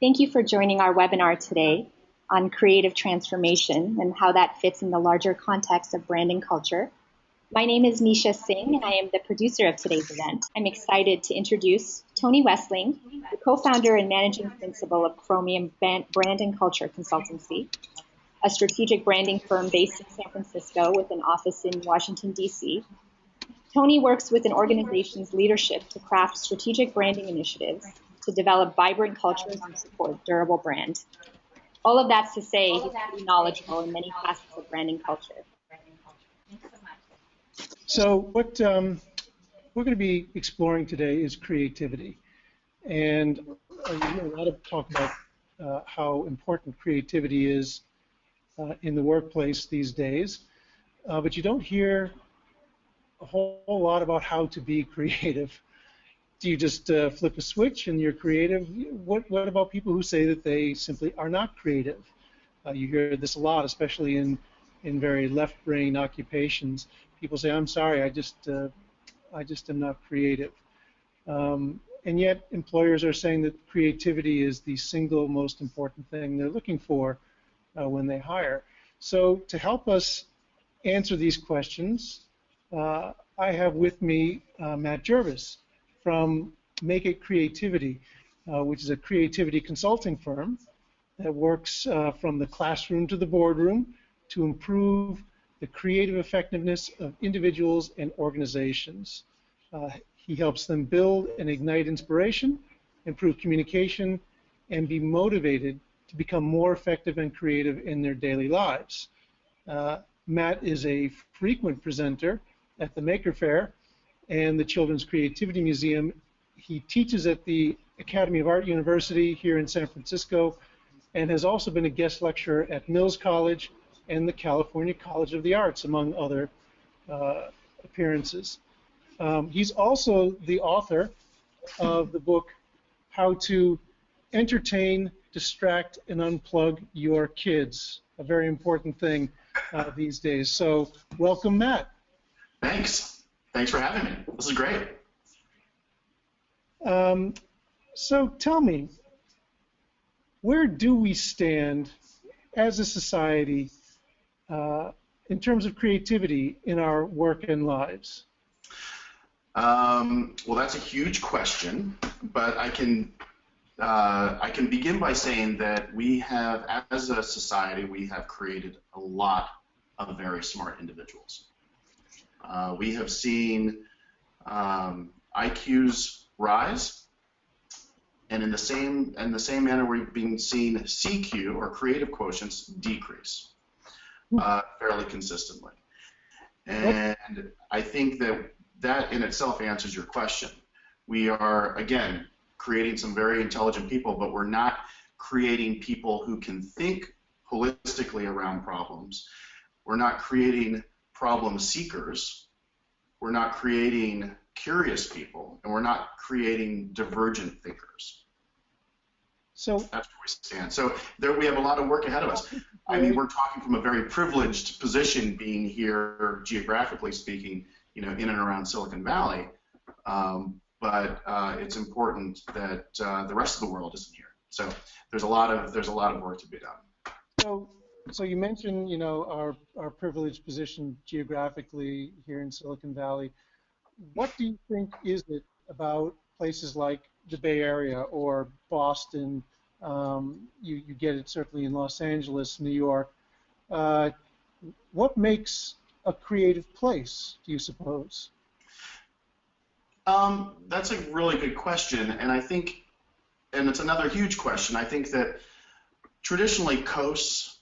Thank you for joining our webinar today on creative transformation and how that fits in the larger context of branding culture. My name is Nisha Singh, and I am the producer of today's event. I'm excited to introduce Tony Wessling, the co-founder and managing principal of Chromium Brand+Culture Consultancy, a strategic branding firm based in San Francisco with an office in Washington, D.C. Tony works with an organization's leadership to craft strategic branding initiatives to develop vibrant cultures and support durable brand. All of that's to say he's pretty knowledgeable in many facets of branding culture. So what we're going to be exploring today is creativity. And you hear a lot of talk about how important creativity is in the workplace these days, but you don't hear a whole lot about how to be creative. Do you just flip a switch and you're creative? What about people who say that they simply are not creative? You hear this a lot, especially in very left-brain occupations. People say, "I'm sorry, I just am not creative." And yet, employers are saying that creativity is the single most important thing they're looking for when they hire. So, to help us answer these questions, I have with me Matt Jervis from Make It Creativity, which is a creativity consulting firm that works from the classroom to the boardroom to improve the creative effectiveness of individuals and organizations. He helps them build and ignite inspiration, improve communication, and be motivated to become more effective and creative in their daily lives. Matt is a frequent presenter at the Maker Faire and the Children's Creativity Museum. He teaches at the Academy of Art University here in San Francisco and has also been a guest lecturer at Mills College and the California College of the Arts, among other appearances. He's also the author of the book, How to Entertain, Distract, and Unplug Your Kids, a very important thing these days. So welcome, Matt. Thanks. Thanks for having me. This is great. So tell me, where do we stand as a society in terms of creativity in our work and lives? Well, that's a huge question, but I can begin by saying that we have, as a society, we have created a lot of very smart individuals. We have seen IQs rise, and in the same manner, we've been seeing CQ, or creative quotients, decrease fairly consistently. And I think that in itself answers your question. We are, again, creating some very intelligent people, but we're not creating people who can think holistically around problems. We're not creating problem seekers. We're not creating curious people, and we're not creating divergent thinkers. So that's where we stand. So there we have a lot of work ahead of us. I mean, we're talking from a very privileged position, being here geographically speaking, in and around Silicon Valley. But it's important that the rest of the world isn't here. So there's a lot of work to be done. So you mentioned, our privileged position geographically here in Silicon Valley. What do you think is it about places like the Bay Area or Boston? You get it certainly in Los Angeles, New York. What makes a creative place, do you suppose? That's a really good question, and I think, and it's another huge question. I think that traditionally coasts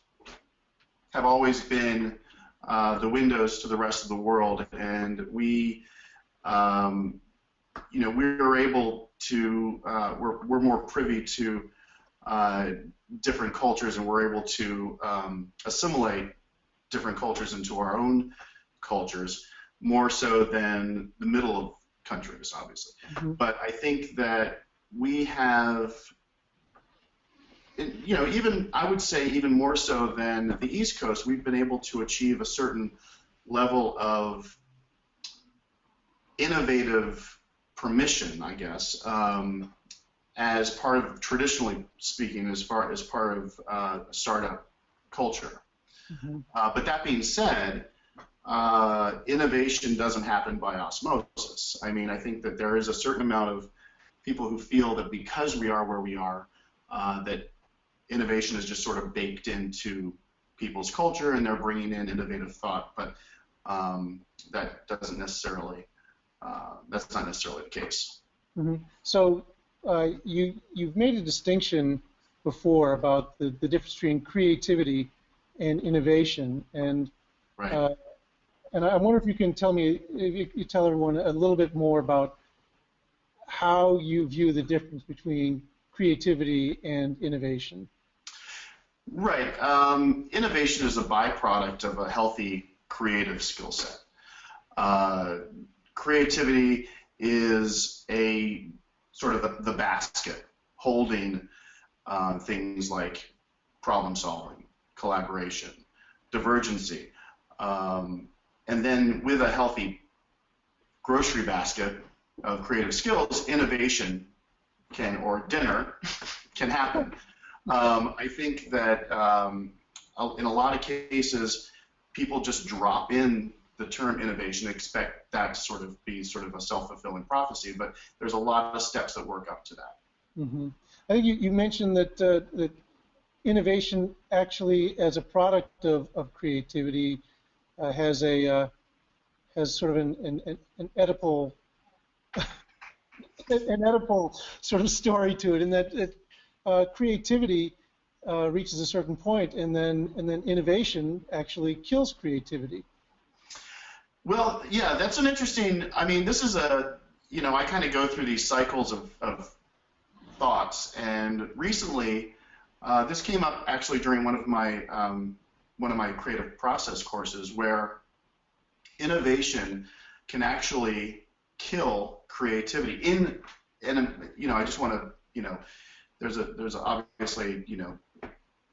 have always been the windows to the rest of the world, and we're able to, we're more privy to different cultures, and we're able to assimilate different cultures into our own cultures more so than the middle of countries, obviously. Mm-hmm. But I think that we have, even I would say even more so than the East Coast, we've been able to achieve a certain level of innovative permission, I guess, as part of, traditionally speaking, as part of startup culture. Mm-hmm. But that being said, innovation doesn't happen by osmosis. I mean, I think that there is a certain amount of people who feel that because we are where we are, that innovation is just sort of baked into people's culture and they're bringing in innovative thought, but that doesn't necessarily, that's not necessarily the case. Mm-hmm. So you've made a distinction before about the difference between creativity and innovation, and Right. and I wonder if you can tell me, if you tell everyone a little bit more about how you view the difference between creativity and innovation. Right. Innovation is a byproduct of a healthy creative skill set. Creativity is a sort of the basket holding things like problem solving, collaboration, divergency, and then with a healthy grocery basket of creative skills, innovation can, or dinner, can happen. I think that in a lot of cases, people just drop in the term innovation, expect that to sort of be sort of a self-fulfilling prophecy, but there's a lot of steps that work up to that. Mm-hmm. I think you mentioned that, that innovation actually, as a product of creativity, has sort of an Oedipal an Oedipal sort of story to it, in that creativity reaches a certain point, and then innovation actually kills creativity. Well, yeah, that's an interesting. I mean, this is a, I kind of go through these cycles of thoughts, and recently, this came up actually during one of my creative process courses, where innovation can actually kill creativity. I just want to, there's obviously,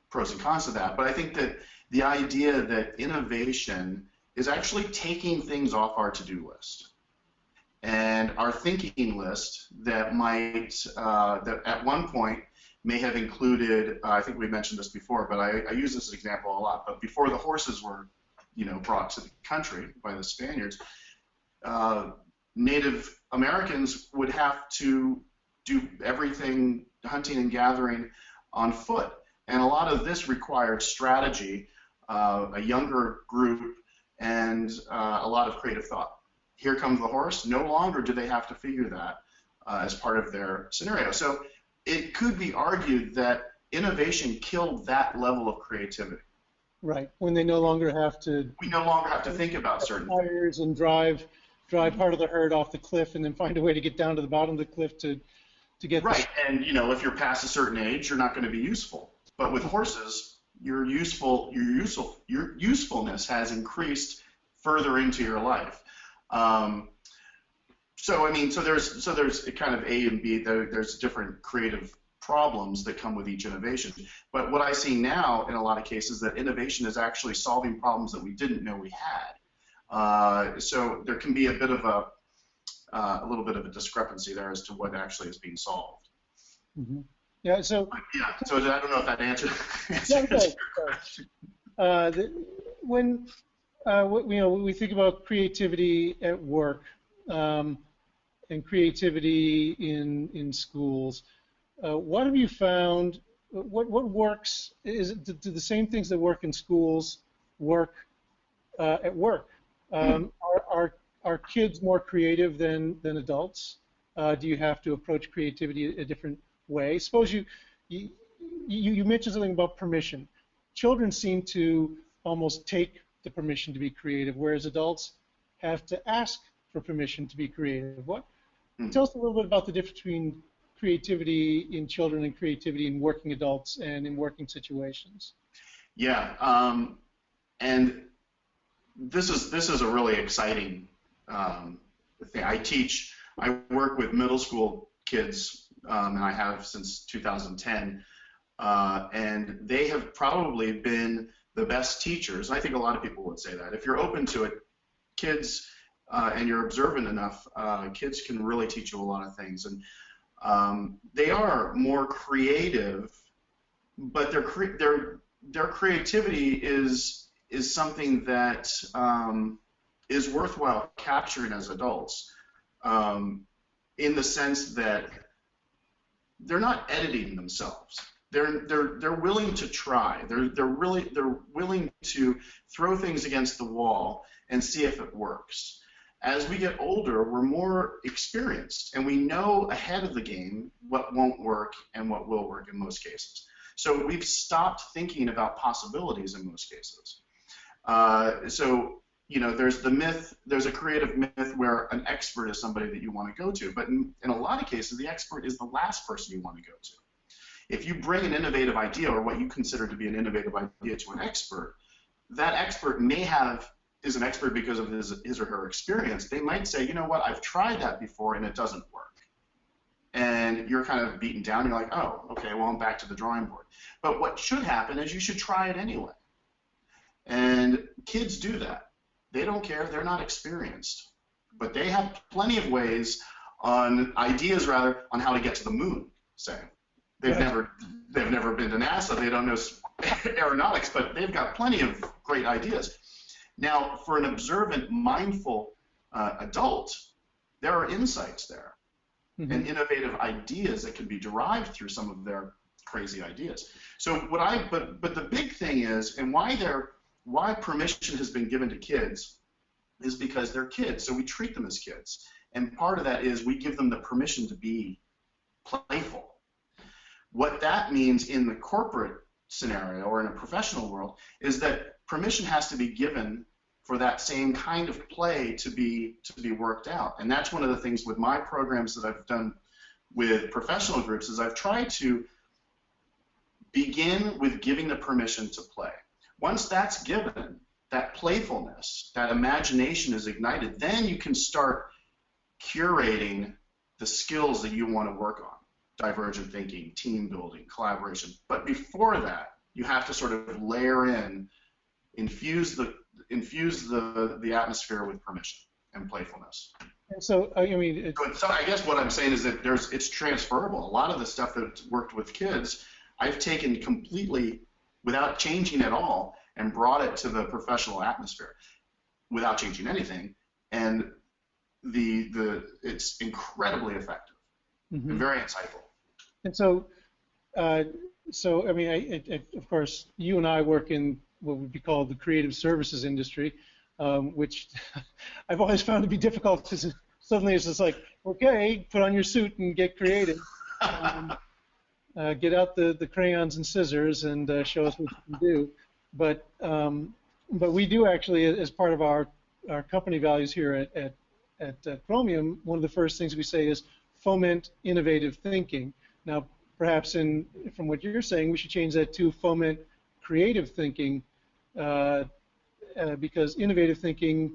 pros and cons to that, but I think that the idea that innovation is actually taking things off our to-do list and our thinking list that might, that at one point may have included, I think we mentioned this before, but I use this example a lot, but before the horses were, brought to the country by the Spaniards, Native Americans would have to do everything, hunting and gathering, on foot. And a lot of this required strategy, a younger group, and a lot of creative thought. Here comes the horse. No longer do they have to figure that as part of their scenario. So it could be argued that innovation killed that level of creativity. Right, when they no longer have to. We no longer have to think about certain tires and drive part of the herd off the cliff, and then find a way to get down to the bottom of the cliff to get. Right, and if you're past a certain age, you're not going to be useful. But with horses, your usefulness has increased further into your life. So there's kind of A and B. There's different creative problems that come with each innovation. But what I see now in a lot of cases, that innovation is actually solving problems that we didn't know we had. So there can be a bit of a little bit of a discrepancy there as to what actually is being solved. Mm-hmm. Yeah. So I don't know if that answered. When we think about creativity at work and creativity in schools, what have you found? What works? Do the same things that work in schools work at work? Are kids more creative than adults? Do you have to approach creativity a different way? Suppose you mentioned something about permission. Children seem to almost take the permission to be creative, whereas adults have to ask for permission to be creative. Tell us a little bit about the difference between creativity in children and creativity in working adults and in working situations. Yeah, and this is a really exciting thing. I work with middle school kids, and I have since 2010, and they have probably been the best teachers. I think a lot of people would say that. If you're open to it, kids, and you're observant enough, kids can really teach you a lot of things. And They are more creative, but their creativity is something that is worthwhile capturing as adults, in the sense that they're not editing themselves. They're willing to try. They're willing to throw things against the wall and see if it works. As we get older, we're more experienced, and we know ahead of the game what won't work and what will work in most cases. So we've stopped thinking about possibilities in most cases. So, you know, there's a creative myth where an expert is somebody that you want to go to, but in a lot of cases, the expert is the last person you want to go to. If you bring an innovative idea, or what you consider to be an innovative idea, to an expert, that expert is an expert because of his or her experience. They might say, you know what, I've tried that before and it doesn't work. And you're kind of beaten down. You're like, oh, okay, well, I'm back to the drawing board. But what should happen is you should try it anyway. And kids do that. They don't care. They're not experienced. But they have plenty of ideas on how to get to the moon, say. They've never been to NASA. They don't know aeronautics, but they've got plenty of great ideas. Now, for an observant, mindful adult, there are insights there, and innovative ideas that can be derived through some of their crazy ideas. So but the big thing is, and why permission has been given to kids, is because they're kids. So we treat them as kids, and part of that is we give them the permission to be playful. What that means in the corporate scenario or in a professional world is that permission has to be given for that same kind of play to be worked out. And that's one of the things with my programs that I've done with professional groups, is I've tried to begin with giving the permission to play. Once that's given, that playfulness, that imagination is ignited, then you can start curating the skills that you want to work on. Divergent thinking, team building, collaboration. But before that, you have to sort of layer in, infuse the atmosphere with permission and playfulness. And so, I mean, so I guess what I'm saying is that it's transferable. A lot of the stuff that worked with kids, I've taken completely without changing at all and brought it to the professional atmosphere without changing anything, and it's incredibly effective and very insightful. And so, I mean, of course, you and I work in what would be called the creative services industry, which I've always found to be difficult, because suddenly it's just like, okay, put on your suit and get creative. Get out the crayons and scissors and show us what you can do. But we do actually, as part of our company values here at Chromium, one of the first things we say is foment innovative thinking. Now, perhaps from what you're saying, we should change that to foment creative thinking, because innovative thinking,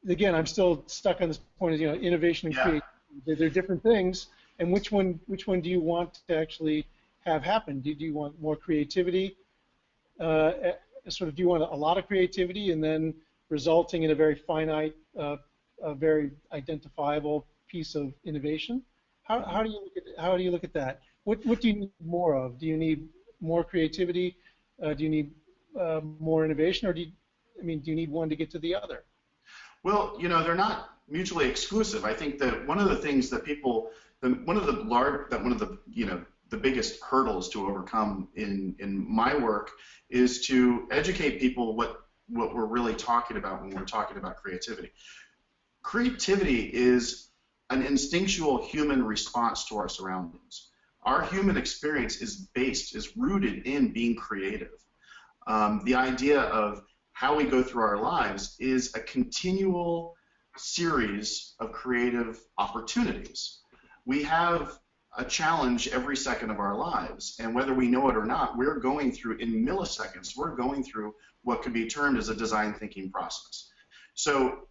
again, I'm still stuck on this point of, innovation and creativity. They're different things, and which one do you want to actually have happen? Do you want more creativity? Do you want a lot of creativity and then resulting in a very finite, a very identifiable piece of innovation? How do you look at that? What do you need more of? Do you need more creativity? Do you need more innovation, or do you need one to get to the other? Well, they're not mutually exclusive. I think that one of the things that the biggest hurdles to overcome in my work is to educate people what we're really talking about when we're talking about creativity. Creativity is an instinctual human response to our surroundings. Our human experience is rooted in being creative. The idea of how we go through our lives is a continual series of creative opportunities. We have a challenge every second of our lives, and whether we know it or not, we're going through, in milliseconds, we're going through what could be termed as a design thinking process. So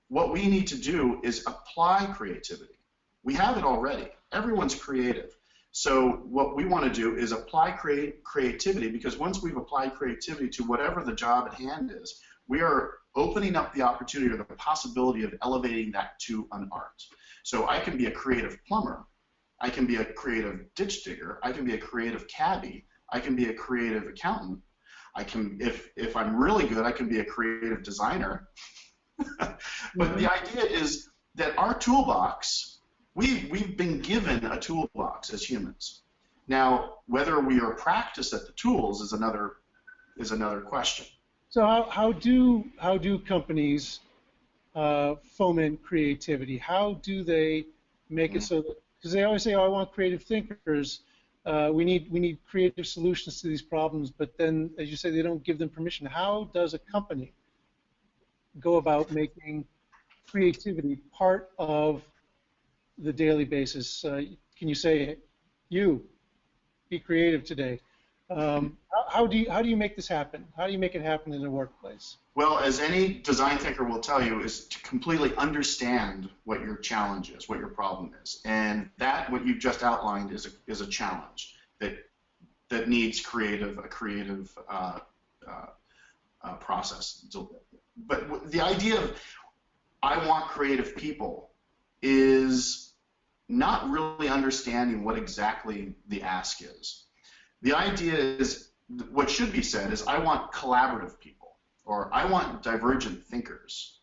what we need to do is apply creativity. We have it already. Everyone's creative. So what we want to do is apply creativity, because once we've applied creativity to whatever the job at hand is, we are opening up the opportunity or the possibility of elevating that to an art. So I can be a creative plumber, I can be a creative ditch digger. I can be a creative cabbie. I can be a creative accountant. I can, if I'm really good, I can be a creative designer. But the idea is that our toolbox, we've been given a toolbox as humans. Now, whether we are practiced at the tools is another question. So how do companies foment creativity? How do they make it so that, because they always say, oh, I want creative thinkers. We need creative solutions to these problems, but then, as you say, they don't give them permission. How does a company go about making creativity part of the daily basis? Can you say, you, be creative today? How do you make this happen? How do you make it happen in the workplace? Well, as any design thinker will tell you, is to completely understand what your challenge is, what your problem is, and that what you've just outlined is a challenge that needs a creative process. But the idea of I want creative people is not really understanding what exactly the ask is. The idea is, what should be said is, I want collaborative people, or I want divergent thinkers.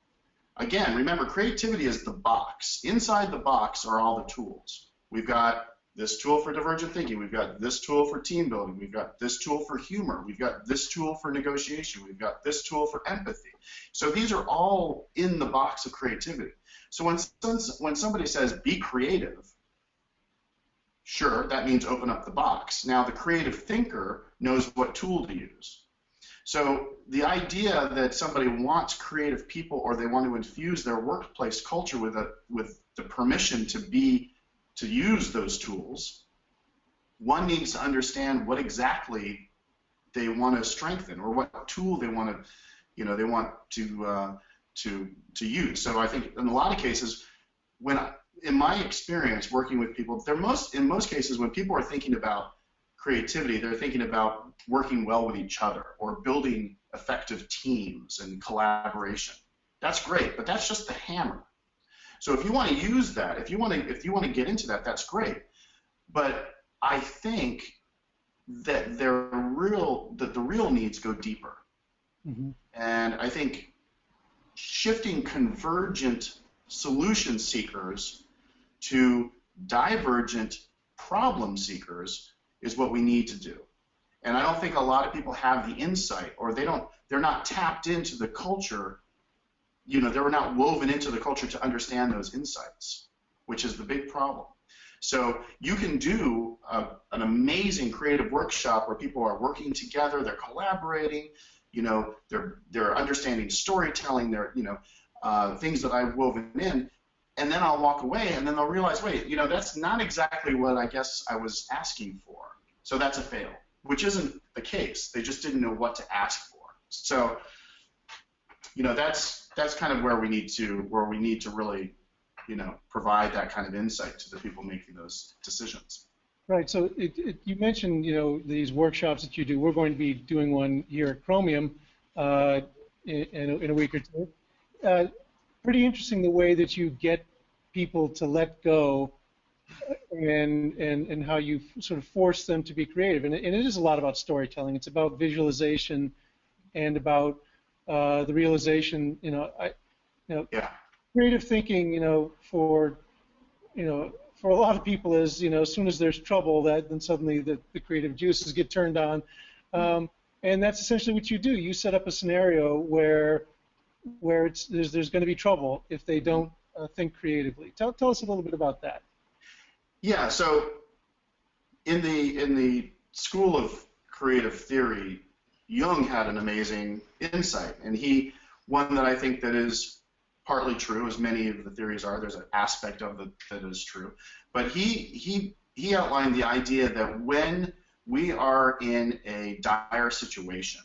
Again, remember, creativity is the box. Inside the box are all the tools. We've got this tool for divergent thinking. We've got this tool for team building. We've got this tool for humor. We've got this tool for negotiation. We've got this tool for empathy. So these are all in the box of creativity. So when somebody says, be creative, sure, that means open up the box. Now, the creative thinker knows what tool to use. So the idea that somebody wants creative people, or they want to infuse their workplace culture with the permission to use those tools, one needs to understand what exactly they want to strengthen, or what tool they want to use. So I think in a lot of cases, in my experience working with people, in most cases, when people are thinking about creativity, they're thinking about working well with each other, or building effective teams and collaboration. That's great, but that's just the hammer. So if you want to use that, if you want to get into that, that's great. But I think that the real needs go deeper. Mm-hmm. And I think shifting convergent solution seekers to divergent problem seekers is what we need to do. And I don't think a lot of people have the insight, or they're not tapped into the culture. They're not woven into the culture to understand those insights, which is the big problem. So you can do an amazing creative workshop where people are working together, they're collaborating, they're understanding storytelling, they're things that I've woven in, and then I'll walk away, and then they'll realize, wait, that's not exactly what I guess I was asking for. So that's a fail, which isn't the case. They just didn't know what to ask for. So, that's kind of where we need to really, provide that kind of insight to the people making those decisions. Right. So you mentioned, these workshops that you do. We're going to be doing one here at Chromium in a week or two. Pretty interesting the way that you get people to let go, and how you sort of force them to be creative. And it is a lot about storytelling. It's about visualization and about the realization. Yeah. Creative thinking. For a lot of people is, as soon as there's trouble, then suddenly the creative juices get turned on. And that's essentially what you do. You set up a scenario where there's going to be trouble if they don't think creatively. Tell us a little bit about that. Yeah. So in the School of Creative Theory, Jung had an amazing insight, and one that I think that is partly true, as many of the theories are. There's an aspect of it that is true, but he outlined the idea that when we are in a dire situation,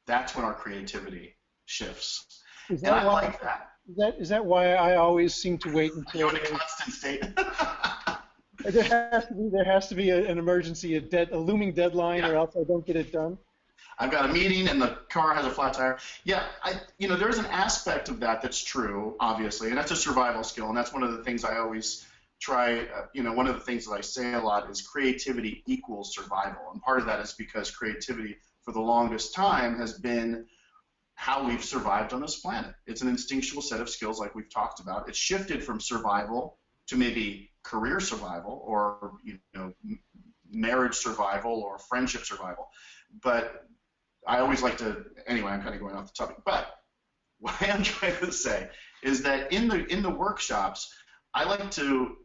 that's when our creativity shifts. And I like that. Is that why I always seem to wait until you're in a constant state? There has to be an emergency, a looming deadline, yeah, or else I don't get it done. I've got a meeting and the car has a flat tire. Yeah, there's an aspect of that that's true, obviously, and that's a survival skill, and that's one of the things I always try, one of the things that I say a lot is creativity equals survival. And part of that is because creativity for the longest time has been how we've survived on this planet. It's an instinctual set of skills like we've talked about. It's shifted from survival to maybe career survival or marriage survival or friendship survival. But I always like to, anyway, I'm kind of going off the topic. But what I am trying to say is that in the workshops, I like to,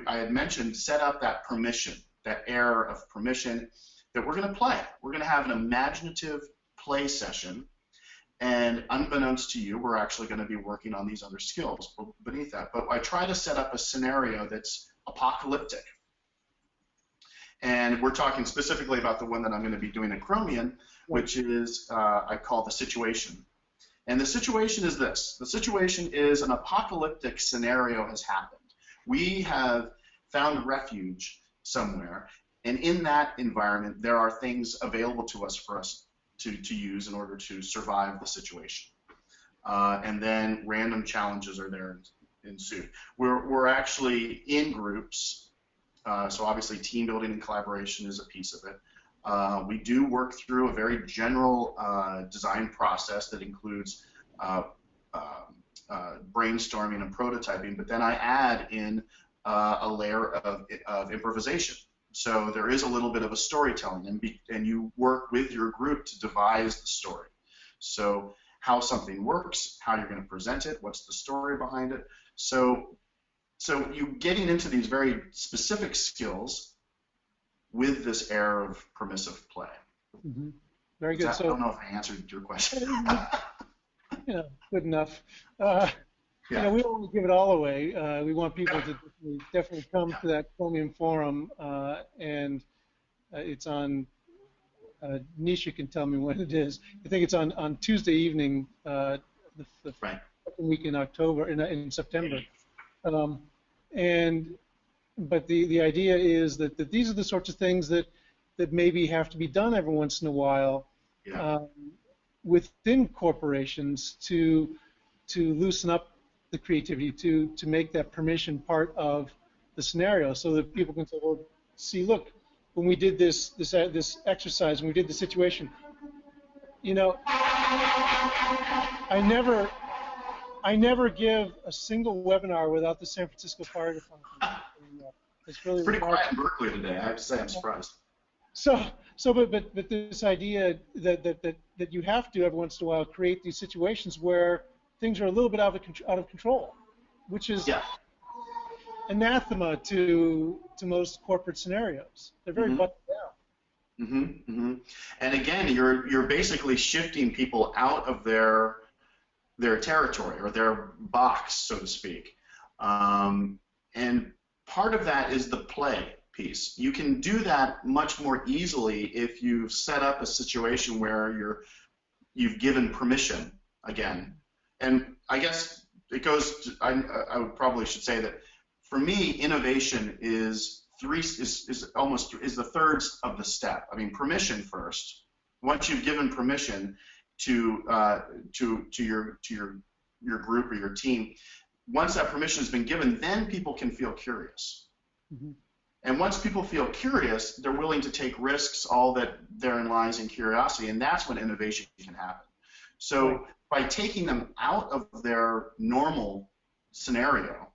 I had mentioned, set up that permission, that air of permission that we're going to play. We're going to have an imaginative play session. And unbeknownst to you, we're actually going to be working on these other skills beneath that. But I try to set up a scenario that's apocalyptic. And we're talking specifically about the one that I'm going to be doing at Chromium, which is, I call the situation. And the situation is this. The situation is an apocalyptic scenario has happened. We have found refuge somewhere. And in that environment, there are things available to us to use in order to survive the situation. And then random challenges are there ensued. We're actually in groups, so obviously team building and collaboration is a piece of it. We do work through a very general design process that includes brainstorming and prototyping, but then I add in a layer of improvisation. So there is a little bit of a storytelling, and you work with your group to devise the story. So how something works, how you're going to present it, what's the story behind it. So you getting into these very specific skills with this air of permissive play. Mm-hmm. Very good. I don't know if I answered your question. Good enough. Yeah. We don't want to give it all away. We want people to definitely come to that Chromium forum, and it's on. Nisha can tell me when it is. I think it's on Tuesday evening, the right. second week in October, in September. But the idea is that these are the sorts of things that maybe have to be done every once in a while within corporations to loosen up the creativity, to make that permission part of the scenario, so that people can say, well, see, look, when we did this exercise, when we did the situation, I never give a single webinar without the San Francisco Fire Department. It's really pretty quiet in Berkeley today. I have to say, I'm surprised. But this idea that you have to every once in a while create these situations where things are a little bit out of control, which is anathema to most corporate scenarios. They're very buttoned down. Mm-hmm, mm-hmm. And again, you're basically shifting people out of their territory or their box, so to speak. And part of that is the play piece. You can do that much more easily if you've set up a situation where you've given permission again. And I guess it goes to, I would probably should say that for me, innovation is the third of the step. I mean, permission first. Once you've given permission to your group or your team, once that permission has been given, then people can feel curious. Mm-hmm. And once people feel curious, they're willing to take risks. All that therein lies in curiosity, and that's when innovation can happen. So by taking them out of their normal scenario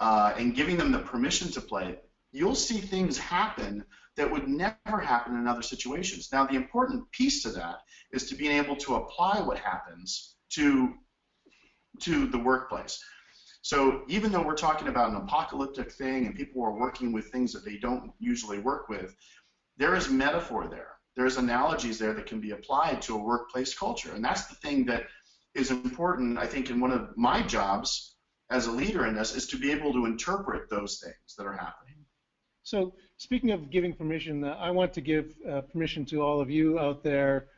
and giving them the permission to play, you'll see things happen that would never happen in other situations. Now, the important piece to that is to being able to apply what happens to the workplace. So even though we're talking about an apocalyptic thing and people are working with things that they don't usually work with, there is metaphor there. There's analogies there that can be applied to a workplace culture. And that's the thing that is important, I think, in one of my jobs as a leader in this, is to be able to interpret those things that are happening. So speaking of giving permission, I want to give permission to all of you out there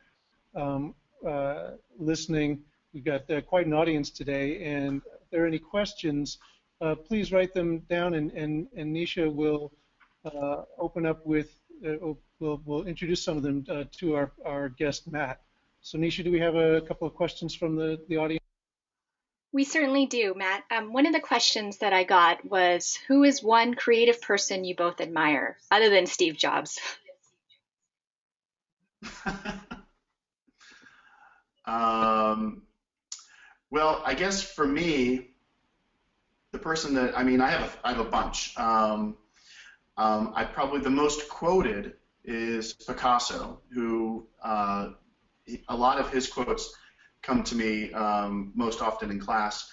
listening. We've got quite an audience today, and if there are any questions, please write them down, and Nisha will open up with, we'll introduce some of them to our guest, Matt. So Nisha, do we have a couple of questions from the audience? We certainly do, Matt. One of the questions that I got was, who is one creative person you both admire, other than Steve Jobs? um, well, I guess for me, the person that I have a bunch. I probably the most quoted is Picasso, who a lot of his quotes come to me most often in class.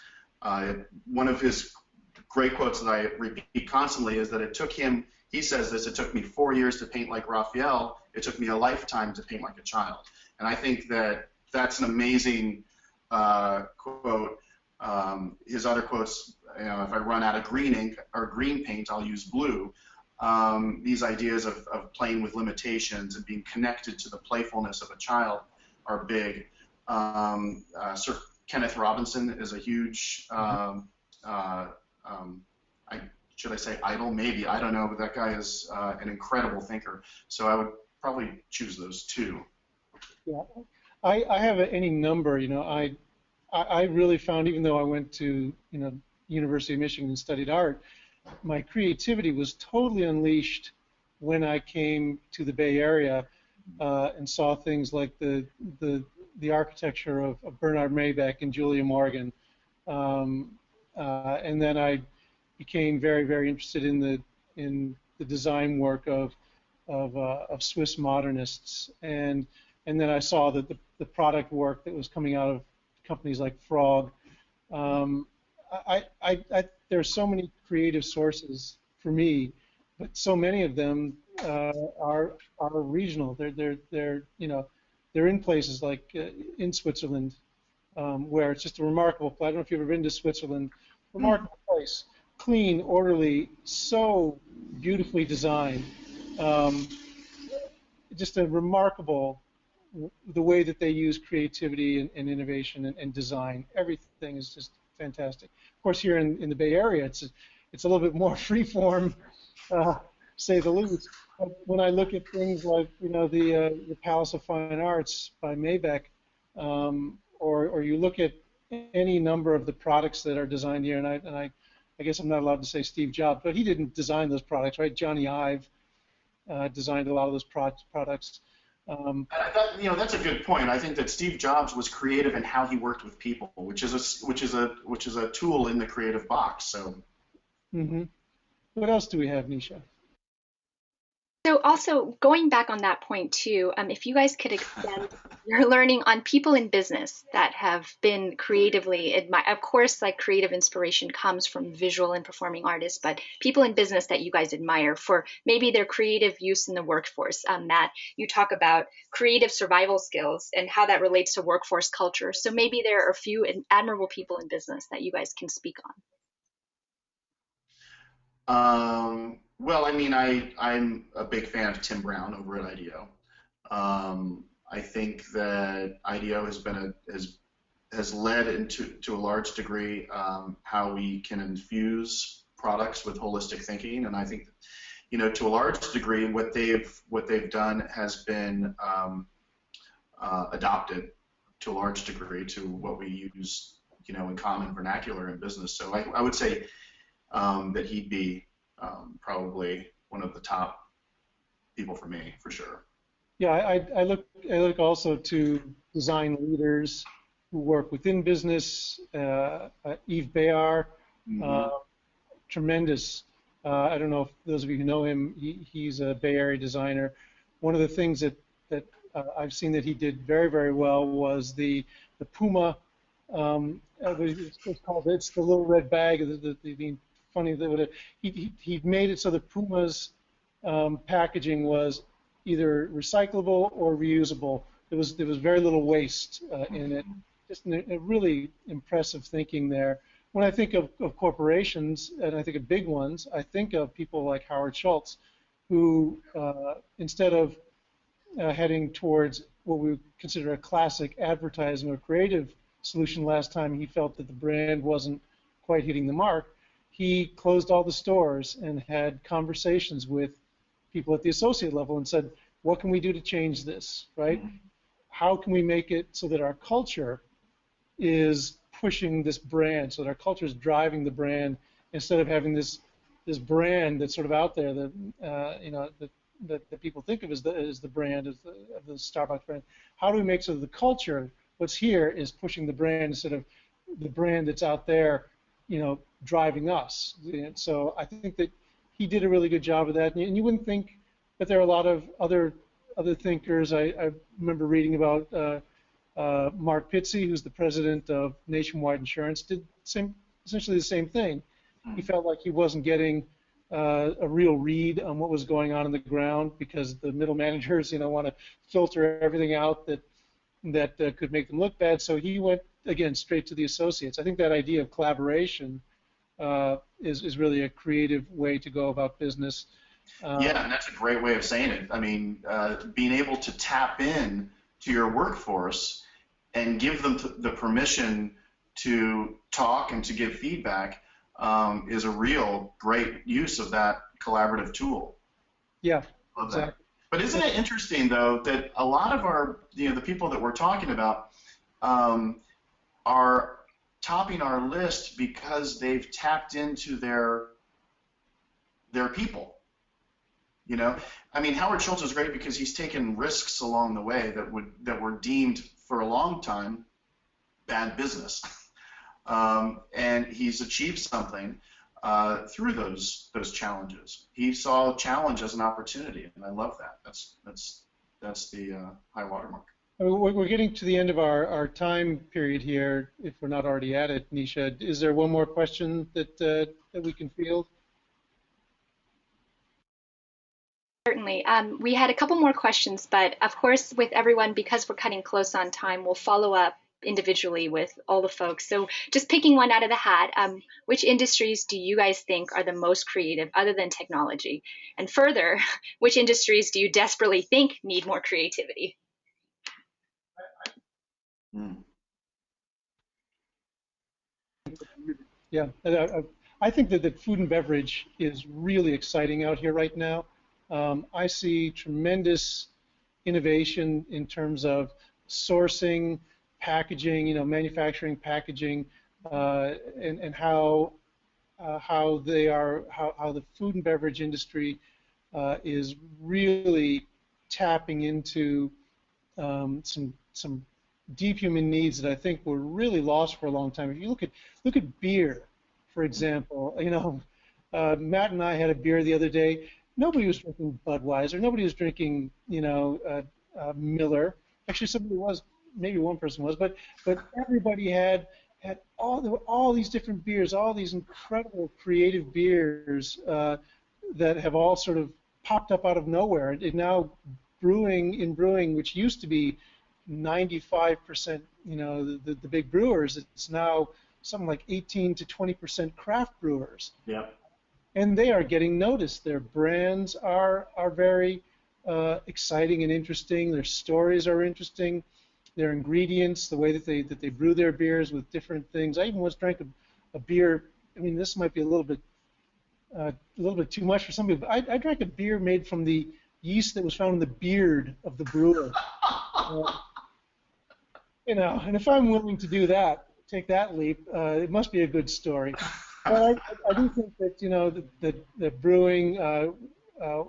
One of his great quotes that I repeat constantly is that it took him, he says this, it took me 4 years to paint like Raphael, it took me a lifetime to paint like a child. And I think that that's an amazing quote. His other quotes, if I run out of green ink or green paint, I'll use blue. These ideas of playing with limitations and being connected to the playfulness of a child are big. Sir Kenneth Robinson is a huge, should I say idol? Maybe, I don't know, but that guy is an incredible thinker. So I would probably choose those two. Yeah, I have any number. I really found, even though I went to University of Michigan and studied art, my creativity was totally unleashed when I came to the Bay Area and saw things like the architecture of Bernard Maybach and Julia Morgan, and then I became very, very interested in the design work of Swiss modernists, and then I saw that the product work that was coming out of companies like Frog. There are so many creative sources for me, but so many of them are regional. They're in places like in Switzerland, where it's just a remarkable place. I don't know if you've ever been to Switzerland. Remarkable place, clean, orderly, so beautifully designed. Just a remarkable, the way that they use creativity and innovation and design. Everything is just fantastic. Of course, here in the Bay Area, it's a little bit more freeform, say the least. But when I look at things like the Palace of Fine Arts by Maybach, or you look at any number of the products that are designed here, and I guess I'm not allowed to say Steve Jobs, but he didn't design those products, right? Johnny Ive designed a lot of those products. That's a good point. I think that Steve Jobs was creative in how he worked with people, which is a tool in the creative box. So. Mm-hmm. What else do we have, Nisha? So also going back on that point too, if you guys could extend your learning on people in business that have been creatively admired. Of course, like creative inspiration comes from visual and performing artists, but people in business that you guys admire for maybe their creative use in the workforce. Matt, you talk about creative survival skills and how that relates to workforce culture. So maybe there are a few admirable people in business that you guys can speak on. Well, I'm a big fan of Tim Brown over at IDEO. I think that IDEO has led to a large degree how we can infuse products with holistic thinking, and I think to a large degree what they've done has been adopted to a large degree to what we use in common vernacular in business. So I would say that he'd be probably one of the top people for me, for sure. Yeah, I look also to design leaders who work within business. Yves Bayard, tremendous. I don't know if those of you who know him, he's a Bay Area designer. One of the things that I've seen that he did very, very well was the Puma. It's the little red bag. The funny that he made it so the Puma's packaging was either recyclable or reusable. There was very little waste in it. Just a really impressive thinking there. When I think of corporations, and I think of big ones, I think of people like Howard Schultz, who instead of heading towards what we would consider a classic advertising or creative solution last time he felt that the brand wasn't quite hitting the mark, he closed all the stores and had conversations with people at the associate level and said, what can we do to change this, right? How can we make it so that our culture is pushing this brand, so that our culture is driving the brand instead of having this brand that's sort of out there that that people think of as the brand of the Starbucks brand. How do we make so that the culture, what's here, is pushing the brand instead of the brand that's out there, driving us? And so I think that he did a really good job of that, and you wouldn't think that there are a lot of other thinkers. I remember reading about Mark Pittsey, who's the president of Nationwide Insurance, did essentially the same thing. He felt like he wasn't getting a real read on what was going on the ground because the middle managers, want to filter everything out that could make them look bad. So he went again straight to the associates. I think that idea of collaboration is really a creative way to go about business. Yeah, and that's a great way of saying it. I mean, being able to tap in to your workforce and give them the permission to talk and to give feedback is a real great use of that collaborative tool. Yeah, love exactly. That. But isn't it interesting, though, that a lot of our, the people that we're talking about are topping our list because they've tapped into their people. I mean, Howard Schultz is great because he's taken risks along the way that were deemed for a long time bad business, and he's achieved something through those challenges. He saw a challenge as an opportunity, and I love that. That's the high watermark. I mean, we're getting to the end of our time period here, if we're not already at it, Nisha. Is there one more question that we can field? Certainly. We had a couple more questions, but of course, with everyone, because we're cutting close on time, we'll follow up individually with all the folks. So just picking one out of the hat, which industries do you guys think are the most creative other than technology? And further, which industries do you desperately think need more creativity? Yeah, I think that food and beverage is really exciting out here right now. I see tremendous innovation in terms of sourcing, packaging, manufacturing, packaging, and how the food and beverage industry is really tapping into some deep human needs that I think were really lost for a long time. If you look at beer, for example, Matt and I had a beer the other day. Nobody was drinking Budweiser. Nobody was drinking, Miller. Actually, somebody was. Maybe one person was, but everybody had all these different beers, all these incredible creative beers that have all sort of popped up out of nowhere. And now brewing, which used to be 95%, the big brewers, it's now something like 18 to 20% craft brewers. Yeah. And they are getting noticed. Their brands are very exciting and interesting. Their stories are interesting. Their ingredients, the way that they brew their beers with different things. I even once drank a beer. I mean, this might be a little bit too much for some people. But I drank a beer made from the yeast that was found in the beard of the brewer. And if I'm willing to do that, take that leap, it must be a good story. But I do think that that brewing,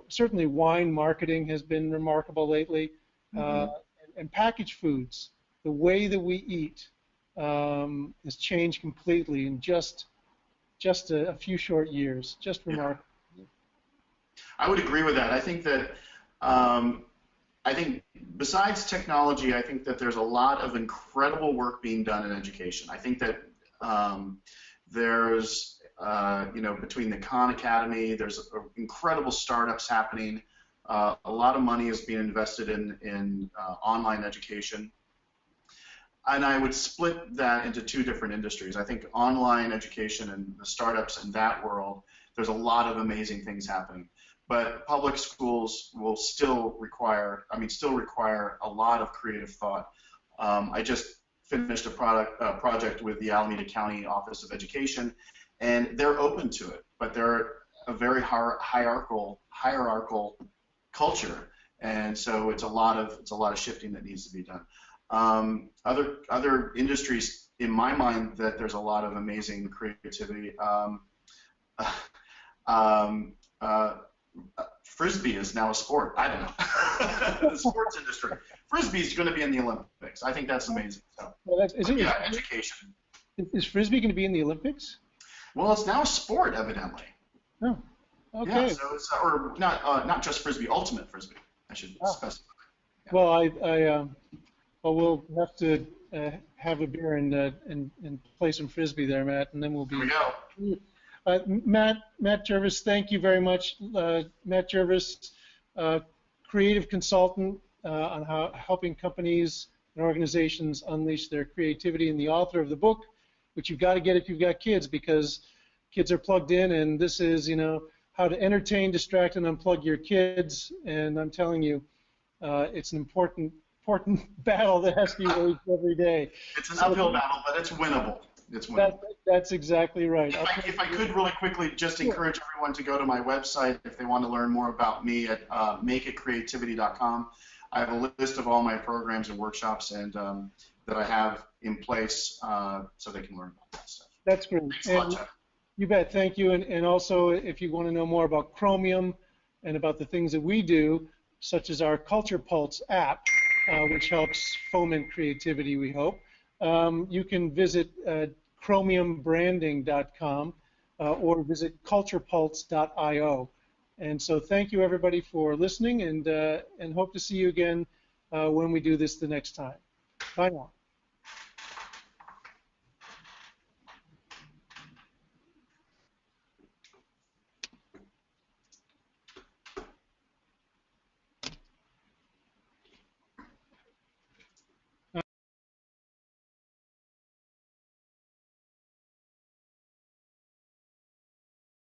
certainly wine marketing has been remarkable lately, and packaged foods. The way that we eat has changed completely in just a few short years. Just remarkable. I would agree with that. I think that besides technology, I think that there's a lot of incredible work being done in education. I think that there's, between the Khan Academy, there's incredible startups happening. A lot of money is being invested in online education. And I would split that into two different industries. I think online education and the startups in that world, there's a lot of amazing things happening. But public schools will still require a lot of creative thought. I just finished a project with the Alameda County Office of Education, and they're open to it, but they're a very hierarchical culture, and so it's a lot of shifting that needs to be done. Other industries in my mind that there's a lot of amazing creativity. Frisbee is now a sport. I don't know. The sports industry. Frisbee is going to be in the Olympics. I think that's amazing. So, well, education. Is Frisbee going to be in the Olympics? Well, it's now a sport, evidently. Oh, okay. Yeah, so it's or not just Frisbee, ultimate Frisbee. I should specify. Yeah. Well, well, we'll have to have a beer and play some Frisbee there, Matt, and then we'll be. Here we go. Matt Jervis, thank you very much. Matt Jervis, creative consultant on how helping companies and organizations unleash their creativity, and the author of the book, which you've got to get if you've got kids, because kids are plugged in, and this is, how to entertain, distract, and unplug your kids. And I'm telling you, it's an important battle that has to be waged every day. It's an uphill battle, but it's winnable. It's winnable. That's exactly right. If I could really quickly just encourage everyone to go to my website if they want to learn more about me at makeitcreativity.com. I have a list of all my programs and workshops and that I have in place so they can learn about that stuff. That's great. Thanks a lot, Jeff. You bet. Thank you. And also, if you want to know more about Chromium and about the things that we do, such as our Culture Pulse app, which helps foment creativity, we hope, you can visit chromiumbranding.com or visit culturepulse.io. And so thank you, everybody, for listening, and hope to see you again when we do this the next time. Bye now.